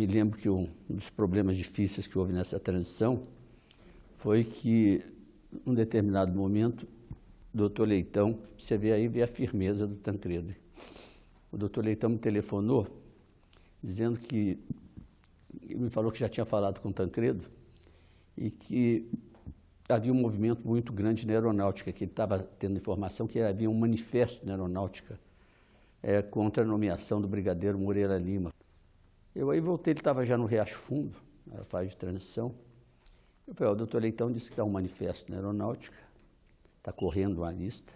me lembro que um dos problemas difíceis que houve nessa transição foi que, num determinado momento, o doutor Leitão, você vê aí, vê a firmeza do Tancredo. O doutor Leitão me telefonou, dizendo que, me falou que já tinha falado com o Tancredo e que havia um movimento muito grande na aeronáutica, que ele estava tendo informação que havia um manifesto na aeronáutica contra a nomeação do brigadeiro Moreira Lima. Eu aí voltei, ele estava já no Riacho Fundo, na fase de transição. Eu falei, o doutor Leitão disse que está um manifesto na aeronáutica, está correndo uma lista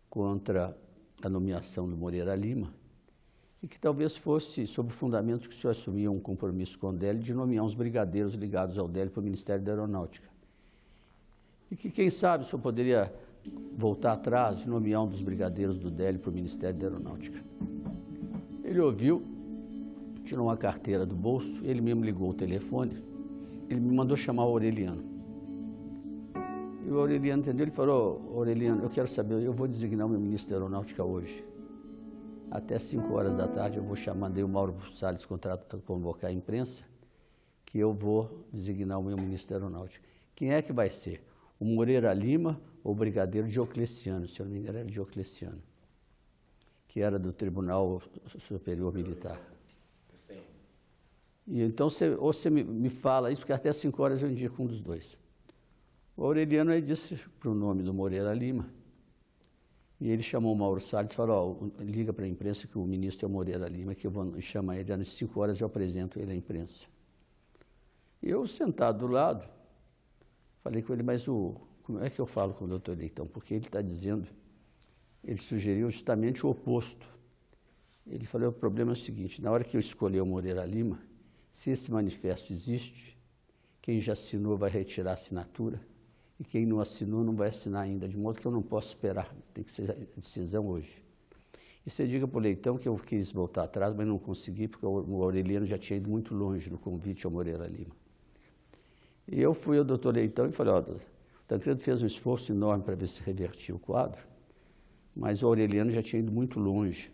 contra a nomeação do Moreira Lima, e que talvez fosse sob o fundamento que o senhor assumia um compromisso com o Délio de nomear uns brigadeiros ligados ao Délio para o Ministério da Aeronáutica. E que, quem sabe, o senhor poderia voltar atrás e nomear um dos brigadeiros do Délio para o Ministério da Aeronáutica. Ele ouviu, tirou uma carteira do bolso, ele mesmo ligou o telefone, ele me mandou chamar o Aureliano. E o Aureliano entendeu, ele falou, Aureliano, eu quero saber, eu vou designar o meu ministro da Aeronáutica hoje. Até 5 horas da tarde eu vou chamar, mandei o Mauro Salles convocar a imprensa, que eu vou designar o meu ministro da Aeronáutica. Quem é que vai ser? O Moreira Lima ou o brigadeiro Diocleciano, se eu não me engano era Diocleciano, que era do Tribunal Superior Militar. Sim. E então, ou você me fala isso, que até 5 horas eu indico um dos dois. O Aureliano aí disse para o nome do Moreira Lima, e ele chamou o Mauro Salles e falou, liga para a imprensa que o ministro é o Moreira Lima, que eu vou chamar ele, às 5 horas eu apresento ele à imprensa. E eu, sentado do lado, falei com ele, mas como é que eu falo com o doutor Leitão? Porque ele está dizendo, ele sugeriu justamente o oposto. Ele falou, o problema é o seguinte, na hora que eu escolher o Moreira Lima, se esse manifesto existe, quem já assinou vai retirar a assinatura, e quem não assinou não vai assinar ainda, de modo que eu não posso esperar, tem que ser a decisão hoje. E você diga para o Leitão que eu quis voltar atrás, mas não consegui, porque o Aureliano já tinha ido muito longe no convite ao Moreira Lima. E eu fui ao doutor Leitão e falei, o Tancredo fez um esforço enorme para ver se revertia o quadro, mas o Aureliano já tinha ido muito longe,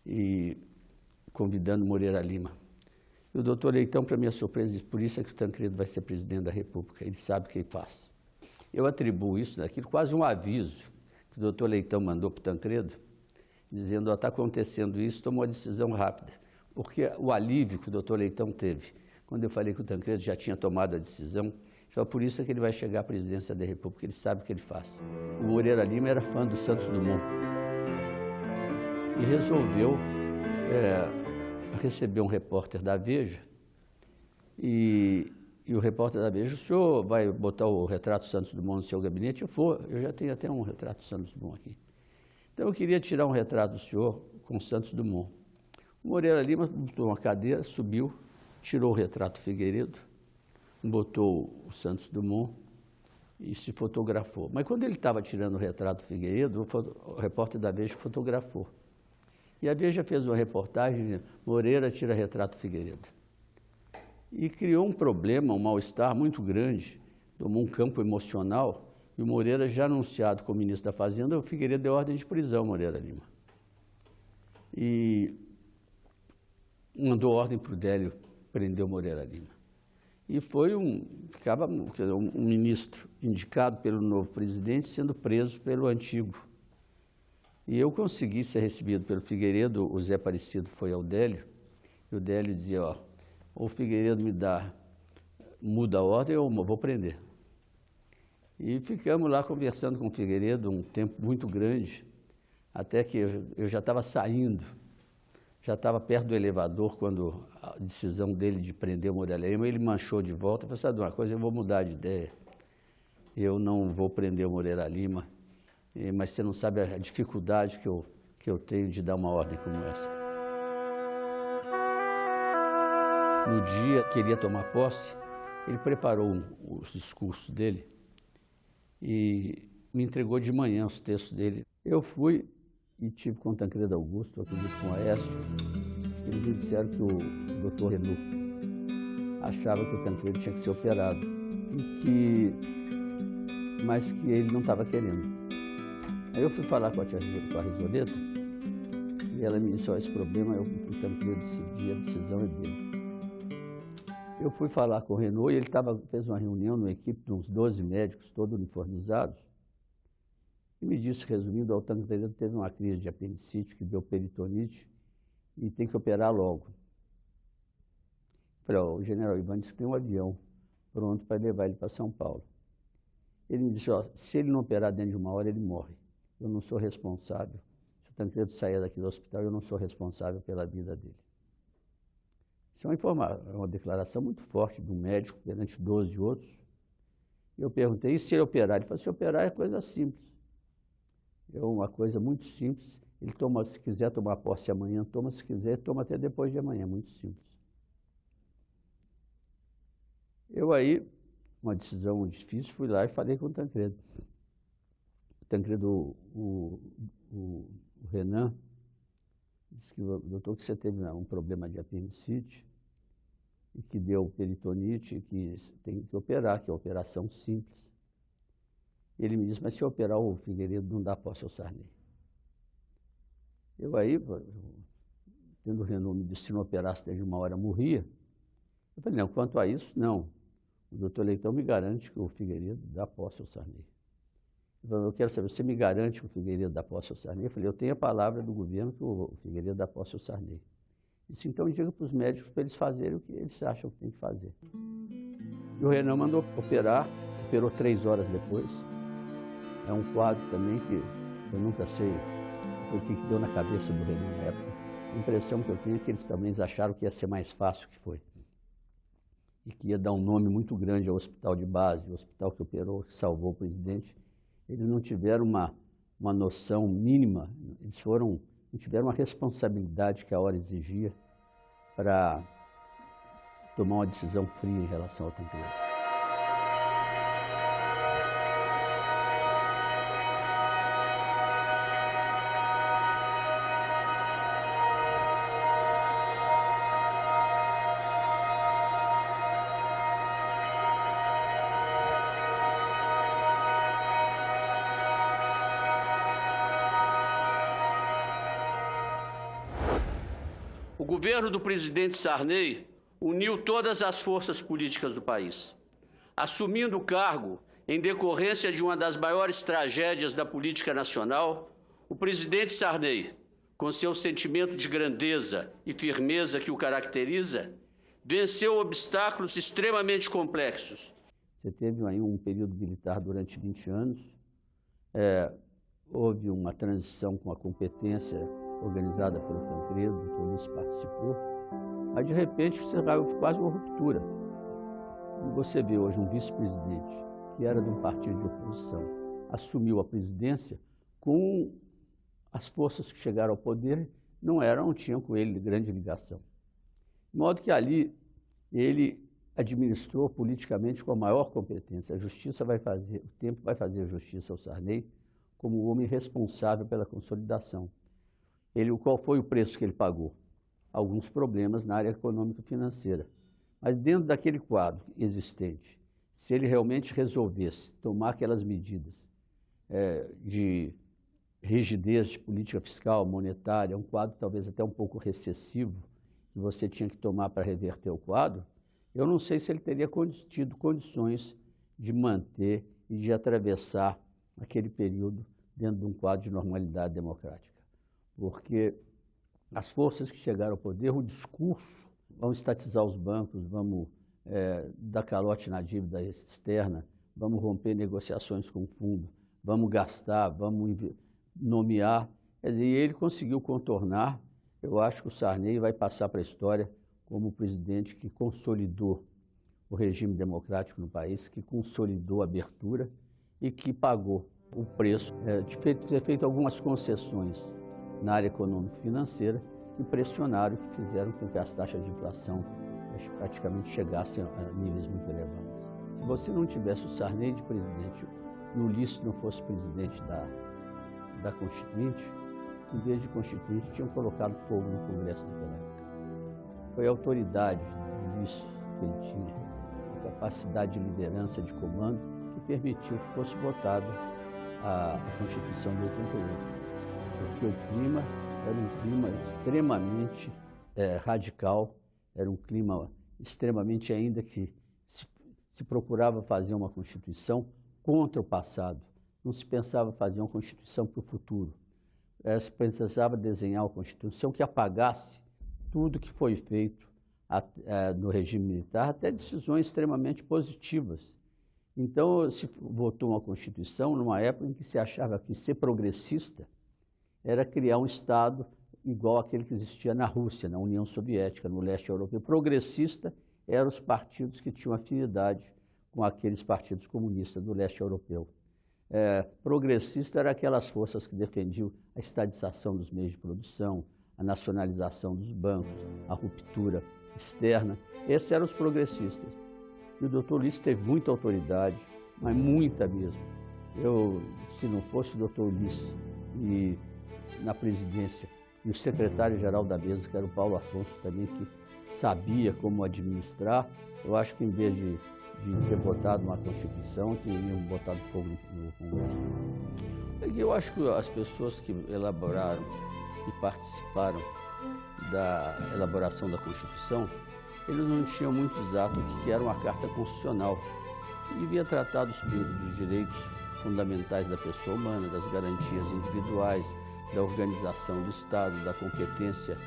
e convidando Moreira Lima. E o doutor Leitão, para minha surpresa, disse, por isso é que o Tancredo vai ser presidente da República, ele sabe o que ele faz. Eu atribuo isso daquilo, quase um aviso que o doutor Leitão mandou para o Tancredo, dizendo, está acontecendo isso, tomou a decisão rápida. Porque o alívio que o doutor Leitão teve, quando eu falei que o Tancredo já tinha tomado a decisão, só por isso é que ele vai chegar à presidência da República, ele sabe o que ele faz. O Moreira Lima era fã do Santos Dumont e resolveu receber um repórter da Veja e o repórter da Veja, o senhor vai botar o retrato Santos Dumont no seu gabinete? Eu já tenho até um retrato Santos Dumont aqui. Então eu queria tirar um retrato do senhor com Santos Dumont. O Moreira Lima botou uma cadeira, subiu, tirou o retrato Figueiredo, botou o Santos Dumont e se fotografou. Mas quando ele estava tirando o retrato Figueiredo, o repórter da Veja fotografou. E a Veja fez uma reportagem, Moreira tira retrato Figueiredo. E criou um problema, um mal-estar muito grande, tomou um campo emocional, e o Moreira, já anunciado como ministro da Fazenda, o Figueiredo deu ordem de prisão, Moreira Lima. E mandou ordem para o Délio prender o Moreira Lima. E foi um ministro indicado pelo novo presidente sendo preso pelo antigo. E eu consegui ser recebido pelo Figueiredo, o Zé Aparecido foi ao Délio, e o Délio dizia, ou o Figueiredo muda a ordem ou eu vou prender. E ficamos lá conversando com o Figueiredo um tempo muito grande, até que eu já estava saindo, já estava perto do elevador quando a decisão dele de prender o Moreira Lima, ele manchou de volta, eu falei, sabe uma coisa, eu vou mudar de ideia, eu não vou prender o Moreira Lima, mas você não sabe a dificuldade que eu tenho de dar uma ordem como essa. No dia que ele ia tomar posse, ele preparou os discursos dele e me entregou de manhã os textos dele. Eu fui e tive com o Tancredo Augusto, acredito com o Aécio. Eles me disseram que o doutor Renu achava que o Tancredo tinha que ser operado, mas que ele não estava querendo. Aí eu fui falar com a Risoleta e ela me disse, esse problema é o Tancredo decidir, a decisão é dele. Eu fui falar com o Renault e ele fez uma reunião numa equipe de uns 12 médicos, todos uniformizados, e me disse, resumindo, o Tancredo teve uma crise de apendicite que deu peritonite e tem que operar logo. Falei, ó, o general Ivan disse que tem um avião pronto para levar ele para São Paulo. Ele me disse, ó, se ele não operar dentro de 1 hora, ele morre. Eu não sou responsável. Se o Tancredo sair daqui do hospital, eu não sou responsável pela vida dele. Isso é uma declaração muito forte de um médico perante 12 outros. Eu perguntei, e se ele operar? Ele falou, se operar é coisa simples. É uma coisa muito simples. Ele toma, se quiser tomar posse amanhã, toma, se quiser, toma até depois de amanhã, muito simples. Eu aí, uma decisão difícil, fui lá e falei com o Tancredo. O Tancredo, o Renan, disse que, doutor, que você teve um problema de apendicite e que deu peritonite, que tem que operar, que é uma operação simples. Ele me disse, mas se eu operar o Figueiredo, não dá posse ao Sarney. Eu aí, tendo o Renault me disse, se não operasse desde 1 hora, morria. Eu falei, não, quanto a isso, não. O doutor Leitão me garante que o Figueiredo dá posse ao Sarney. Ele falou, eu quero saber, você me garante que o Figueiredo dá posse ao Sarney? Eu falei, eu tenho a palavra do governo que o Figueiredo dá posse ao Sarney. Ele disse, então diga para os médicos para eles fazerem o que eles acham que tem que fazer. E o Renan mandou operar, operou 3 horas depois. É um quadro também que eu nunca sei o que deu na cabeça do Renan na época. A impressão que eu tenho é que eles também acharam que ia ser mais fácil que foi. E que ia dar um nome muito grande ao hospital de base, o hospital que operou, que salvou o presidente. Eles não tiveram uma noção mínima, eles não tiveram uma responsabilidade que a hora exigia para tomar uma decisão fria em relação ao Tancredo. O governo do presidente Sarney uniu todas as forças políticas do país, assumindo o cargo em decorrência de uma das maiores tragédias da política nacional. O presidente Sarney, com seu sentimento de grandeza e firmeza que o caracteriza, venceu obstáculos extremamente complexos. Você teve aí um período militar durante 20 anos, houve uma transição com a competência organizada pelo Tancredo, o Ulisses participou, mas de repente você caiu de quase uma ruptura. E você vê hoje um vice-presidente, que era de um partido de oposição, assumiu a presidência com as forças que chegaram ao poder, não tinham com ele grande ligação. De modo que ali ele administrou politicamente com a maior competência. A justiça vai fazer, o tempo vai fazer a justiça ao Sarney como o homem responsável pela consolidação. Qual foi o preço que ele pagou? Alguns problemas na área econômico-financeira. Mas dentro daquele quadro existente, se ele realmente resolvesse tomar aquelas medidas de rigidez de política fiscal, monetária, um quadro talvez até um pouco recessivo, que você tinha que tomar para reverter o quadro, eu não sei se ele teria tido condições de manter e de atravessar aquele período dentro de um quadro de normalidade democrática. Porque as forças que chegaram ao poder, o discurso, vamos estatizar os bancos, vamos dar calote na dívida externa, vamos romper negociações com o fundo, vamos gastar, vamos nomear. E ele conseguiu contornar. Eu acho que o Sarney vai passar para a história como o presidente que consolidou o regime democrático no país, que consolidou a abertura e que pagou o preço de ter feito algumas concessões na área econômico-financeira que pressionaram, que fizeram com que as taxas de inflação praticamente chegassem a níveis muito elevados. Se você não tivesse o Sarney de presidente e o Ulisses não fosse presidente da Constituinte, em vez de Constituinte, tinham colocado fogo no Congresso naquela época. Foi a autoridade do Ulisses que ele tinha, a capacidade de liderança, de comando, que permitiu que fosse votada a Constituição de 88. Porque o clima era um clima extremamente radical, era um clima extremamente ainda que se procurava fazer uma Constituição contra o passado. Não se pensava fazer uma Constituição para o futuro. Se precisava desenhar uma Constituição que apagasse tudo que foi feito no regime militar, até decisões extremamente positivas. Então, se votou uma Constituição numa época em que se achava que ser progressista era criar um Estado igual àquele que existia na Rússia, na União Soviética, no leste europeu. Progressista eram os partidos que tinham afinidade com aqueles partidos comunistas do leste europeu. Progressista eram aquelas forças que defendiam a estatização dos meios de produção, a nacionalização dos bancos, a ruptura externa. Esses eram os progressistas. E o doutor Ulisses teve muita autoridade, mas muita mesmo. Se não fosse o doutor Ulisses na presidência, e o secretário-geral da mesa, que era o Paulo Afonso também, que sabia como administrar, eu acho que em vez de ter votado uma Constituição, teriam botado fogo no Congresso. Eu acho que as pessoas que elaboraram e participaram da elaboração da Constituição, eles não tinham muito exato o que era uma Carta Constitucional, que devia tratar dos direitos fundamentais da pessoa humana, das garantias individuais, da organização do Estado, da competência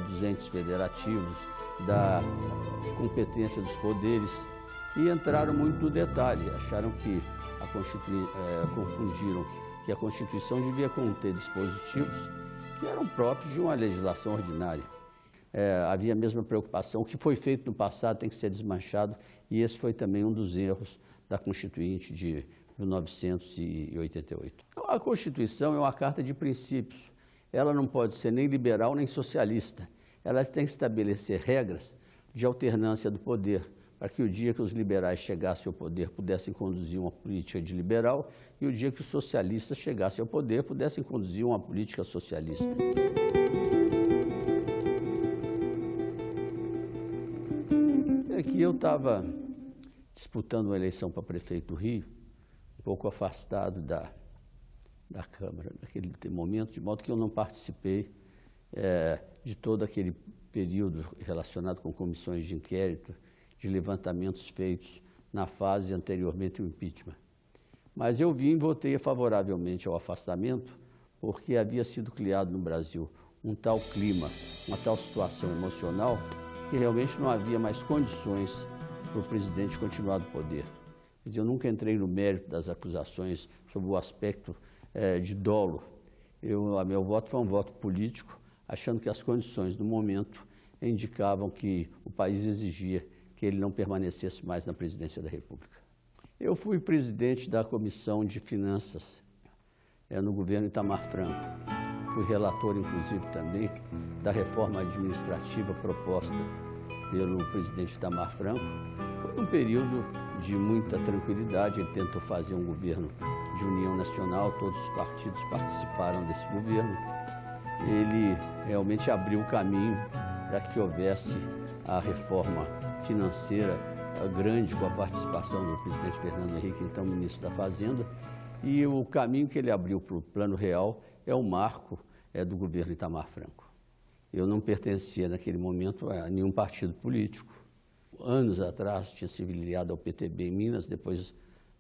dos entes federativos, da competência dos poderes, e entraram muito no detalhe, acharam que confundiram que a Constituição devia conter dispositivos que eram próprios de uma legislação ordinária. Havia a mesma preocupação, o que foi feito no passado tem que ser desmanchado, e esse foi também um dos erros da Constituinte de 1988. A Constituição é uma carta de princípios. Ela não pode ser nem liberal nem socialista. Ela tem que estabelecer regras de alternância do poder, para que o dia que os liberais chegassem ao poder pudessem conduzir uma política de liberal e o dia que os socialistas chegassem ao poder pudessem conduzir uma política socialista. Aqui eu estava disputando uma eleição para prefeito do Rio, um pouco afastado da Câmara naquele momento, de modo que eu não participei de todo aquele período relacionado com comissões de inquérito, de levantamentos feitos na fase anteriormente ao impeachment. Mas eu vim e votei favoravelmente ao afastamento, porque havia sido criado no Brasil um tal clima, uma tal situação emocional, que realmente não havia mais condições para o presidente continuar no poder. Quer dizer, eu nunca entrei no mérito das acusações sobre o aspecto de dolo. Meu voto foi um voto político, achando que as condições do momento indicavam que o país exigia que ele não permanecesse mais na presidência da República. Eu fui presidente da Comissão de Finanças no governo Itamar Franco. Fui relator, inclusive, também da reforma administrativa proposta pelo presidente Itamar Franco. Foi um período de muita tranquilidade. Ele tentou fazer um governo de união nacional, todos os partidos participaram desse governo. Ele realmente abriu o caminho para que houvesse a reforma financeira grande, com a participação do presidente Fernando Henrique, então ministro da Fazenda, e o caminho que ele abriu para o Plano Real é o marco do governo Itamar Franco. Eu não pertencia naquele momento a nenhum partido político. Anos atrás tinha se filiado ao PTB em Minas, depois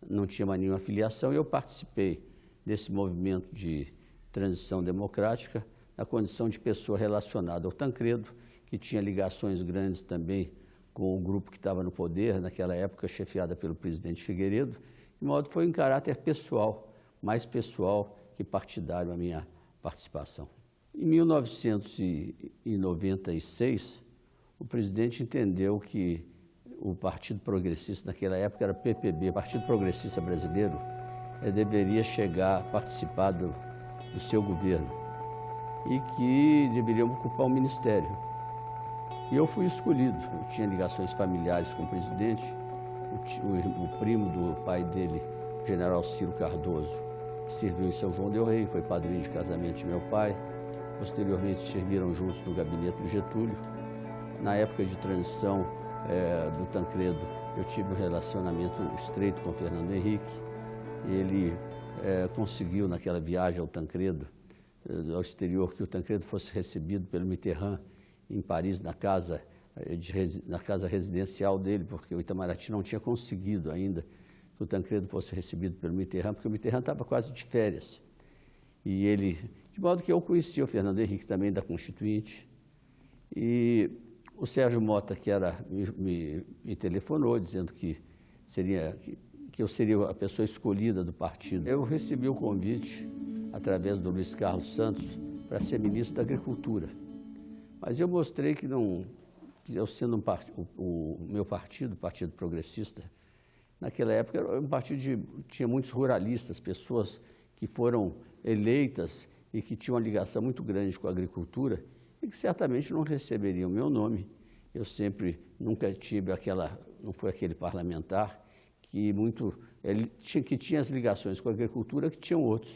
não tinha mais nenhuma filiação, e eu participei desse movimento de transição democrática na condição de pessoa relacionada ao Tancredo, que tinha ligações grandes também com o grupo que estava no poder, naquela época chefiada pelo presidente Figueiredo, de modo que foi em caráter pessoal, mais pessoal que partidário a minha participação. Em 1996, o presidente entendeu que o Partido Progressista, naquela época era PPB, Partido Progressista Brasileiro, deveria chegar a participar do seu governo e que deveria ocupar um ministério. E eu fui escolhido. Eu tinha ligações familiares com o presidente. O primo do pai dele, o general Ciro Cardoso, serviu em São João del Rei, foi padrinho de casamento de meu pai. Posteriormente, serviram juntos no gabinete do Getúlio. Na época de transição do Tancredo, eu tive um relacionamento estreito com o Fernando Henrique. Ele conseguiu, naquela viagem ao Tancredo, ao exterior, que o Tancredo fosse recebido pelo Mitterrand em Paris, na casa na casa residencial dele, porque o Itamaraty não tinha conseguido ainda que o Tancredo fosse recebido pelo Mitterrand, porque o Mitterrand estava quase de férias. E ele, de modo que eu conhecia o Fernando Henrique também da Constituinte, e o Sérgio Mota, que me telefonou dizendo que eu seria a pessoa escolhida do partido. Eu recebi o convite, através do Luiz Carlos Santos, para ser ministro da Agricultura. Mas eu mostrei que eu sendo o meu partido, o Partido Progressista, naquela época era um partido tinha muitos ruralistas, pessoas que foram eleitas e que tinham uma ligação muito grande com a agricultura e que certamente não receberiam o meu nome. Eu nunca tive não foi aquele parlamentar que tinha as ligações com a agricultura que tinham outros.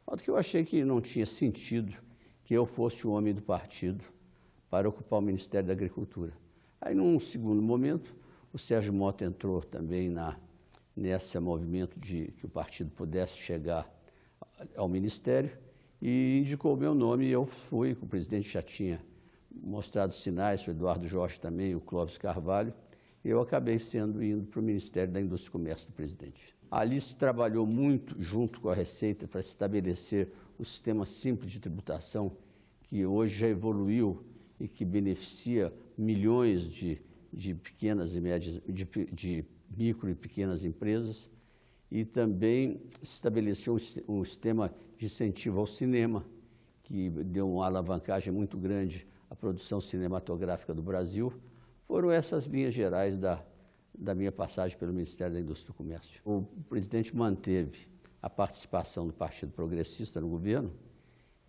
Modo que eu achei que não tinha sentido que eu fosse o homem do partido para ocupar o Ministério da Agricultura. Aí, num segundo momento, o Sérgio Mota entrou também nesse movimento de que o partido pudesse chegar ao Ministério e indicou o meu nome e eu fui. O presidente já tinha mostrado sinais, o Eduardo Jorge também, o Clóvis Carvalho, e eu acabei indo para o Ministério da Indústria e Comércio do presidente. Ali se trabalhou muito junto com a Receita para estabelecer o sistema simples de tributação, que hoje já evoluiu e que beneficia milhões de pequenas e médias, de micro e pequenas empresas, e também se estabeleceu um sistema de incentivo ao cinema, que deu uma alavancagem muito grande à produção cinematográfica do Brasil. Foram essas linhas gerais da minha passagem pelo Ministério da Indústria e do Comércio. O presidente manteve a participação do Partido Progressista no governo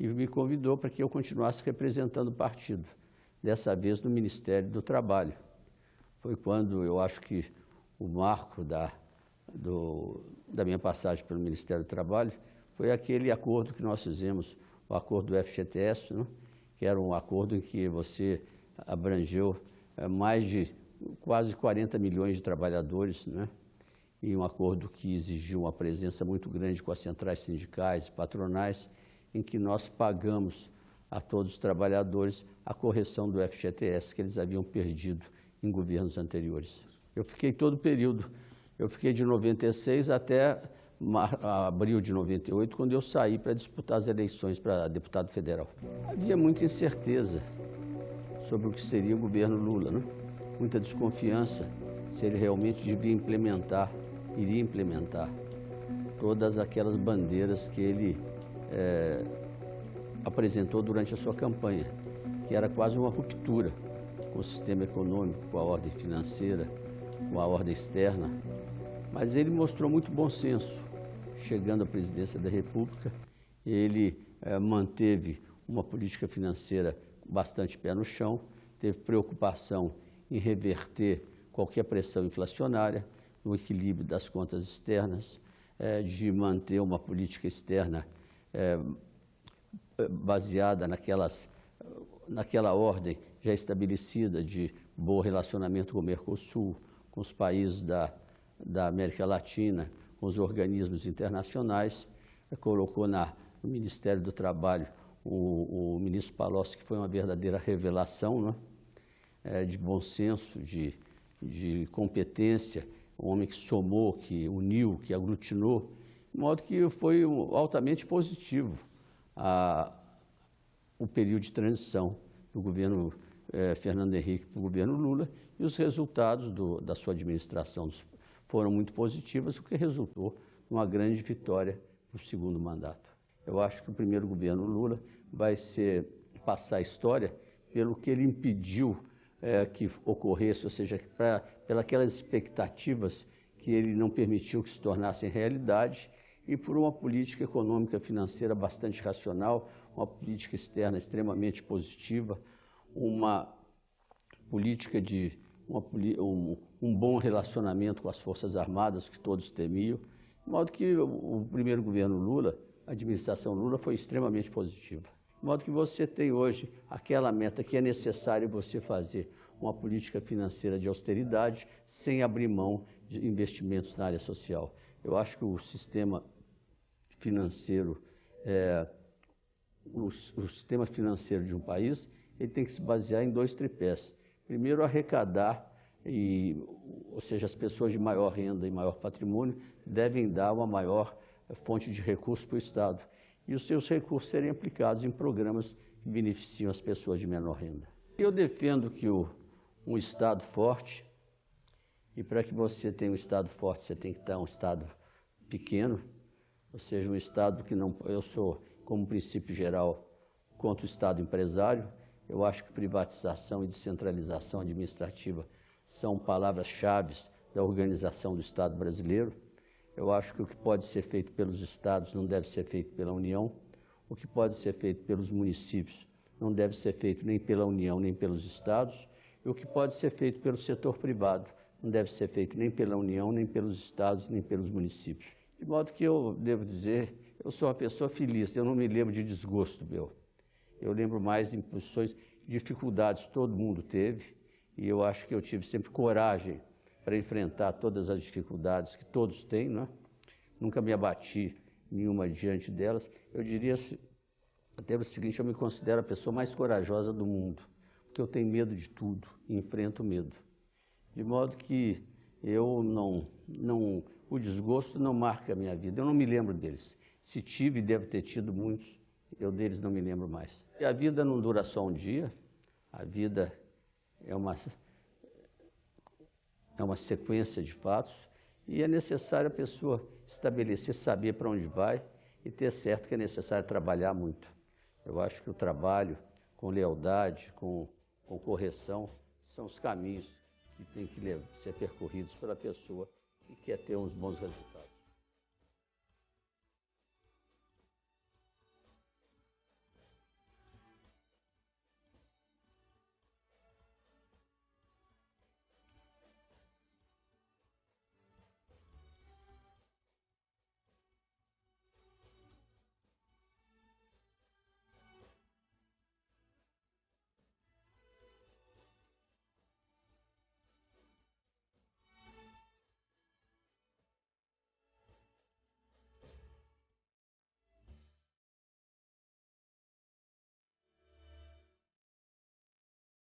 e me convidou para que eu continuasse representando o partido, dessa vez no Ministério do Trabalho. Foi quando eu acho que o marco da minha passagem pelo Ministério do Trabalho foi aquele acordo que nós fizemos, o acordo do FGTS, né? Que era um acordo em que você abrangeu mais de quase 40 milhões de trabalhadores, né? E um acordo que exigiu uma presença muito grande com as centrais sindicais e patronais, em que nós pagamos a todos os trabalhadores a correção do FGTS que eles haviam perdido em governos anteriores. Eu fiquei todo o período, eu fiquei de 96 até abril de 98, quando eu saí para disputar as eleições para deputado federal. Havia muita incerteza sobre o que seria o governo Lula, né? Muita desconfiança se ele realmente iria implementar todas aquelas bandeiras que ele apresentou durante a sua campanha, que era quase uma ruptura com o sistema econômico, com a ordem financeira, com a ordem externa. Mas ele mostrou muito bom senso. Chegando à presidência da República, ele manteve uma política financeira bastante pé no chão, teve preocupação em reverter qualquer pressão inflacionária, no equilíbrio das contas externas, de manter uma política externa baseada naquela ordem já estabelecida de bom relacionamento com o Mercosul, com os países da América Latina, com os organismos internacionais. Colocou no Ministério do Trabalho o ministro Palocci, que foi uma verdadeira revelação, né? De bom senso, de competência, um homem que somou, que uniu, que aglutinou, de modo que foi altamente positivo o período de transição do governo Fernando Henrique para o governo Lula, e os resultados da sua administração foram muito positivos, o que resultou numa grande vitória no segundo mandato. Eu acho que o primeiro governo Lula vai passar a história pelo que ele impediu que ocorresse, ou seja, pelas expectativas que ele não permitiu que se tornassem realidade, e por uma política econômica financeira bastante racional, uma política externa extremamente positiva, uma política de um bom relacionamento com as Forças Armadas, que todos temiam, de modo que o primeiro governo Lula, a administração Lula, foi extremamente positiva. De modo que você tem hoje aquela meta que é necessário você fazer uma política financeira de austeridade sem abrir mão de investimentos na área social. Eu acho que o sistema financeiro, o sistema financeiro de um país, ele tem que se basear em dois tripés: Primeiro, arrecadar, ou seja, as pessoas de maior renda e maior patrimônio devem dar uma maior fonte de recursos para o Estado. E os seus recursos serem aplicados em programas que beneficiam as pessoas de menor renda. Eu defendo que um Estado forte, e para que você tenha um Estado forte, você tem que ter um Estado pequeno, ou seja, um Estado que não... Eu sou, como princípio geral, contra o Estado empresário. Eu acho que privatização e descentralização administrativa são palavras-chave da organização do Estado brasileiro. Eu acho que o que pode ser feito pelos estados não deve ser feito pela União. O que pode ser feito pelos municípios não deve ser feito nem pela União, nem pelos estados. E o que pode ser feito pelo setor privado não deve ser feito nem pela União, nem pelos estados, nem pelos municípios. De modo que eu devo dizer, eu sou uma pessoa feliz, eu não me lembro de desgosto meu. Eu lembro mais de posições, dificuldades todo mundo teve, e eu acho que eu tive sempre coragem para enfrentar todas as dificuldades que todos têm, né? Nunca me abati nenhuma diante delas. Eu diria até o seguinte, eu me considero a pessoa mais corajosa do mundo, porque eu tenho medo de tudo e enfrento medo. De modo que o desgosto não marca a minha vida, eu não me lembro deles. Se tive, devo ter tido muitos, eu deles não me lembro mais. E a vida não dura só um dia, a vida é uma sequência de fatos, e é necessário a pessoa estabelecer, saber para onde vai e ter certo que é necessário trabalhar muito. Eu acho que o trabalho com lealdade, com correção, são os caminhos que têm que ser percorridos pela pessoa que quer ter uns bons resultados.